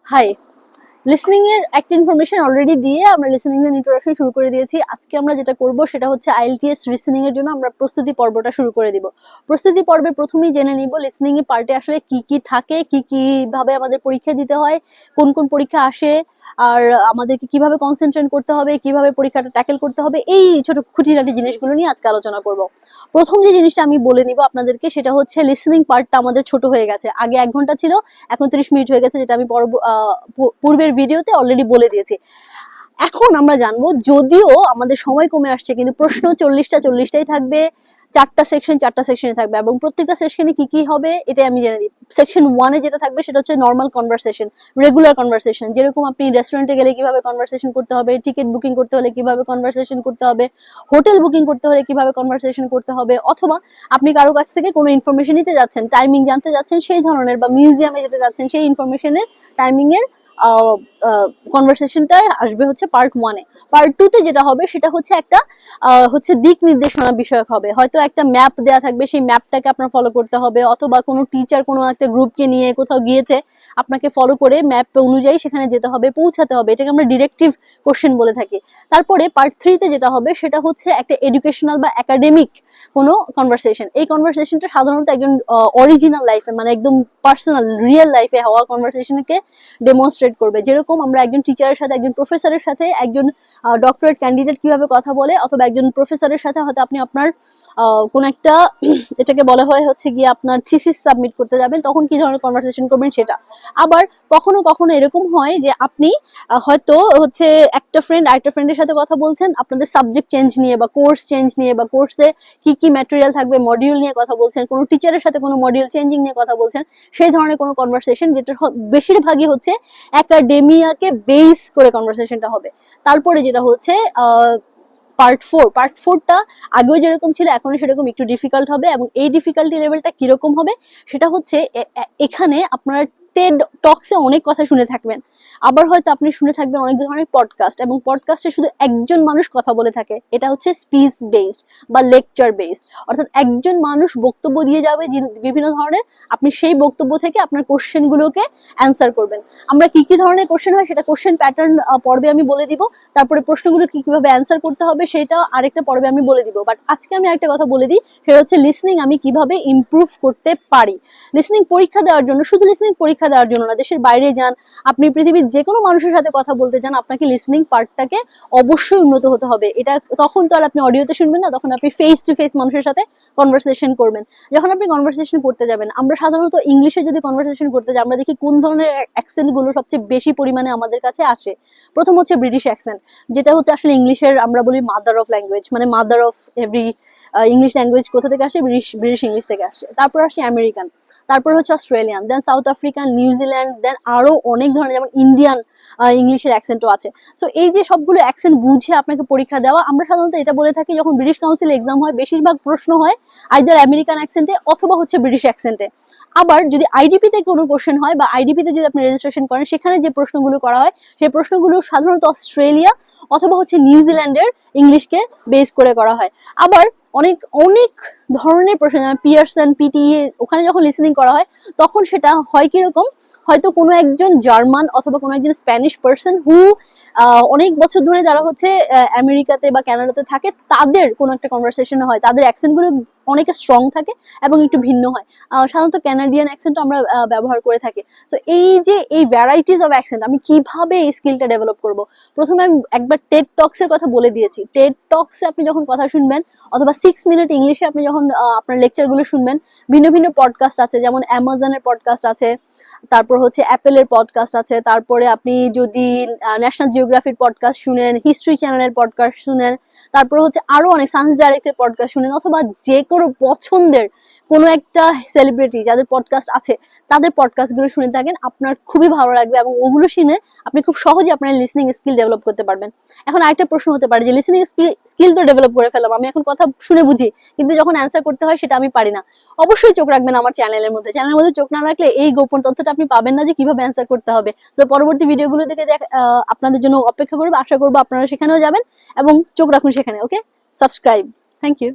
High, listening এর একটা information already দিয়ে আমরা লিসনিং এর ইন্ট্রোডাকশন শুরু করে দিয়েছি। আজকে আমরা যেটা করব সেটা হচ্ছে আইএলটিএস লিসনিং এর জন্য আমরা প্রস্তুতি পর্বটা শুরু করে দিব। প্রস্তুতি পর্বে প্রথমেই জেনে নিব লিসনিং এর পার্টে আসলে কি কি থাকে, কি কি ভাবে আমাদের পরীক্ষা দিতে হয়, কোন কোন পরীক্ষা আসে, আর আমাদেরকে কিভাবে কনসেন্ট্রেট করতে হবে, কিভাবে পরীক্ষাটা ট্যাকেল করতে হবে, এই ছোট খুঁটিনাটি জিনিসগুলো নিয়ে আজকে আলোচনা করব। প্রথম যে জিনিসটা আমি বলে নিব আপনাদেরকে সেটা হচ্ছে লিসনিং পার্টটা আমাদের ছোট হয়ে গেছে। আগে 1 ঘন্টা ছিল, এখন 30 মিনিট হয়ে গেছে, যেটা আমি পূর্বের ভিডিওতে অলরেডি বলে দিয়েছি। এখন আমরা জানবো, যদিও আমাদের সময় কমে আসছে, কিন্তু প্রশ্ন 40টাই থাকবে, 4টা সেকশনে থাকবে, এবং প্রত্যেকটা সেকশনে কি কি হবে এটা আমি জেনে দিই। সেকশন 1 এ যেটা থাকবে সেটা হচ্ছে নর্মাল কনভারসেশন, রেগুলার কনভারসেশন। যেরকম আপনি রেস্টুরেন্টে গেলে কিভাবে কনভারসেশন করতে হবে, টিকিট বুকিং করতে হলে কিভাবে কনভারসেশন করতে হবে, হোটেল বুকিং করতে হলে কিভাবে কনভারসেশন করতে হবে, অথবা আপনি কারো কাছ থেকে কোনো ইনফরমেশন নিতে যাচ্ছেন, টাইমিং জানতে যাচ্ছেন সেই ধরনের, বা মিউজিয়ামে যেতে যাচ্ছেন সেই ইনফরমেশনের টাইমিং এর কনভারসেশনটা আসবে হচ্ছে পার্ট 1 এ। পার্ট 2 তে যেটা হবে সেটা হচ্ছে একটা দিক নির্দেশনা বিষয়ক হবে। হয়তো একটা ম্যাপ দেয়া থাকবে, সেই ম্যাপটাকে আপনার ফলো করতে হবে, অথবা কোনো টিচার কোনো একটা গ্রুপকে নিয়ে কোথাও গিয়েছে, আপনাকে ফলো করে ম্যাপ অনুযায়ী সেখানে যেতে হবে, পৌঁছাতে হবে। এটাকে আমরা ডিরেক্টিভ কোশ্চেন বলে থাকি। তারপরে পার্ট 3 তে যেটা হবে সেটা হচ্ছে একটা এডুকেশনাল বা একাডেমিক কোনো কনভারসেশন। এই কনভারসেশনটা সাধারণত একজন অরিজিনাল লাইফে, মানে একদম পার্সোনাল রিয়েল লাইফে হওয়া কনভারসেশনকে ডেমনস্ট্রেট করবে। যেরকম আমরা একজন টিচারের সাথে, একজন প্রফেসরের সাথে, একজন ডক্টরেট ক্যান্ডিডেট কিভাবে কথা বলে, অথবা একজন প্রফেসরের সাথে হয়তো আপনি আপনার কোন একটা এটাকে বলা হয় হচ্ছে গিয়ে আপনার থিসিস সাবমিট করতে যাবেন, তখন কি ধরনের কনভারসেশন করবেন সেটা। আবার কখনো কখনো এরকম হয় যে আপনি হয়তো হচ্ছে একটা ফ্রেন্ড আরেকটা ফ্রেন্ডের সাথে কথা বলছেন আপনাদের সাবজেক্ট চেঞ্জ নিয়ে, বা কোর্স চেঞ্জ নিয়ে, বা কোর্সে কি কি ম্যাটেরিয়াল থাকবে, মডিউল নিয়ে কথা বলছেন, কোনো টিচারের সাথে কোনো মডিউল চেঞ্জিং নিয়ে কথা বলছেন, সেই ধরনের কোনো কনভারসেশন, যেটা বেশিরভাগই হচ্ছে একাডেমিয়াকে বেস করে কনভারসেশনটা হবে। তারপরে যেটা হচ্ছে পার্ট 4টা আগেও যেরকম ছিল এখনো সেরকম একটু ডিফিকাল্ট হবে, এবং এই ডিফিকাল্টি লেভেলটা কিরকম হবে সেটা হচ্ছে এখানে আপনারা টেড টক্সে অনেক কথা শুনে থাকবেন, আবার হয়তো আপনি শুনে থাকবেন অনেক ধরনের পডকাস্ট, এবং পডকাস্টে শুধু একজন মানুষ কথা বলে থাকে। এটা হচ্ছে স্পিচ বেসড বা লেকচার বেসড, অর্থাৎ একজন মানুষ বক্তব্য দিয়ে যাবে বিভিন্ন ধরনের, আপনি সেই বক্তব্য থেকে আপনার কোশ্চেন গুলোকে অ্যান্সার করবেন। আমরা কি কি ধরনের কোশ্চেন হয় সেটা কোশ্চেন প্যাটার্ন পর্বে আমি বলে দিব। তারপরে প্রশ্নগুলো কিভাবে অ্যান্সার করতে হবে সেটা আরেকটা পর্বে আমি বলে দিব। বাট আজকে আমি একটা কথা বলে দিই, সেটা হচ্ছে লিসনিং আমি কিভাবে ইমপ্রুভ করতে পারি। লিসনিং পরীক্ষা দেওয়ার জন্য, শুধু লিসনিং পরীক্ষা দেওয়ার জন্য না, দেশের বাইরে যান, আপনি পৃথিবীর যে কোনো মানুষের সাথে কথা বলতে যান, আপনাকে লিসনিং পার্টটাকে অবশ্যই উন্নত হতে হবে। এটা তখন তো আর আপনি অডিওতে শুনবেন না, তখন আপনি ফেস টু ফেস মানুষের সাথে কনভারসেশন করবেন। যখন আপনি কনভারসেশন করতে যাবেন, আমরা সাধারণত ইংলিশে যদি কনভারসেশন করতে যাই, আমরা দেখি কোন ধরনের অ্যাকসেন্ট গুলো সবচেয়ে বেশি পরিমাণে আমাদের কাছে আসে। প্রথম হচ্ছে ব্রিটিশ অ্যাকসেন্ট, যেটা হচ্ছে আসলে ইংলিশের আমরা বলি মাদার অফ ল্যাঙ্গুয়েজ, মানে mother of every English language কোথা থেকে আসে? ব্রিটিশ ইংলিশ থেকে আসে। তারপর আসে আমেরিকান, তারপর হচ্ছে অস্ট্রেলিয়ান, দেন সাউথ আফ্রিকান, নিউজিল্যান্ড, দেন আরো অনেক ধরনের, যেমন ইন্ডিয়ান ইংলিশের অ্যাকসেন্টও আছে। সো এই যে সবগুলো অ্যাকসেন্ট বুঝে আপনাকে পরীক্ষা দেওয়া, আমরা সাধারণত এটা বলে থাকি যখন ব্রিটিশ কাউন্সিল এক্সাম হয় বেশিরভাগ প্রশ্ন হয় আইদার আমেরিকান অ্যাকসেন্টে অথবা হচ্ছে ব্রিটিশ অ্যাকসেন্টে। আবার যদি আইডিপি তে কোনো কোশ্চেন হয়, বা আইডিপি তে যদি আপনি রেজিস্ট্রেশন করেন, সেখানে যে প্রশ্নগুলো করা হয় সেই প্রশ্নগুলো সাধারণত অস্ট্রেলিয়া অথবা হচ্ছে নিউজিল্যান্ডের ইংলিশকে বেস করে করা হয়। আবার অনেক অনেক ধরনের প্রশ্ন, যেমন পিয়ারসন, পিটিএ, ওখানে যখন লিসেনিং করা হয় তখন সেটা হয় কিরকম, হয়তো কোনো একজন জার্মান অথবা কোনো একজন স্প্যানিশ পার্সন হু অনেক বছর ধরে যারা হচ্ছে আমেরিকাতে বা কানাডাতে থাকে, তাদের কোনো একটা কনভারসেশন হয়, তাদের অ্যাকসেন্ট গুলো অনেক স্ট্রং থাকে এবং একটু ভিন্ন হয়। সাধারণত কানাডিয়ান অ্যাকসেন্ট আমরা ব্যবহার করে থাকি। সো এই যে এই ভ্যারাইটিস অফ অ্যাকসেন্ট, আমি কিভাবে এই স্কিলটা ডেভেলপ করব? প্রথমে আমি একবার টেড টক্স এর কথা বলে দিয়েছি। টেড টক্সে আপনি যখন কথা শুনবেন, অথবা 6 মিনিট ইংলিশে আপনি যখন আপনার লেকচার গুলো শুনবেন, ভিন্ন ভিন্ন পডকাস্ট আছে, যেমন অ্যামাজনের পডকাস্ট আছে, তারপর হচ্ছে অ্যাপেলের পডকাস্ট আছে, তারপরে আপনি যদি ন্যাশনাল জিওগ্রাফির পডকাস্ট শুনেন, হিস্ট্রি চ্যানেলের পডকাস্ট শুনেন, তারপর হচ্ছে আরো অনেক সায়েন্স ডাইরেক্টের পডকাস্ট শুনেন, অথবা যে কোনো পছন্দের কোনো একটা সেলিব্রিটি যাদের পডকাস্ট আছে তাদের পডকাস্ট গুলো শুনে থাকেন, আপনার খুবই ভালো লাগবে, এবং ওগুলো শুনে আপনি খুব সহজে আপনার লিসনিং স্কিল ডেভেলপ করতে পারবেন। এখন আরেকটা প্রশ্ন হতে পারে যে লিসনিং স্কিল তো ডেভেলপ করে ফেললাম, আমি এখন কথা শুনে বুঝি, কিন্তু যখন অ্যান্সার করতে হয় সেটা আমি পারি না। অবশ্যই চোখ রাখবেন আমার চ্যানেলের মধ্যে চোখ না রাখলে এই গোপন তথ্যটা আপনি পাবেন না যে কিভাবে অ্যান্সার করতে হবে। সো পরবর্তী ভিডিওগুলো থেকে আপনাদের জন্য অপেক্ষা করবো, আশা করবো আপনারা সেখানেও যাবেন, এবং চোখ রাখুন সেখানে। Okay, subscribe. Thank you.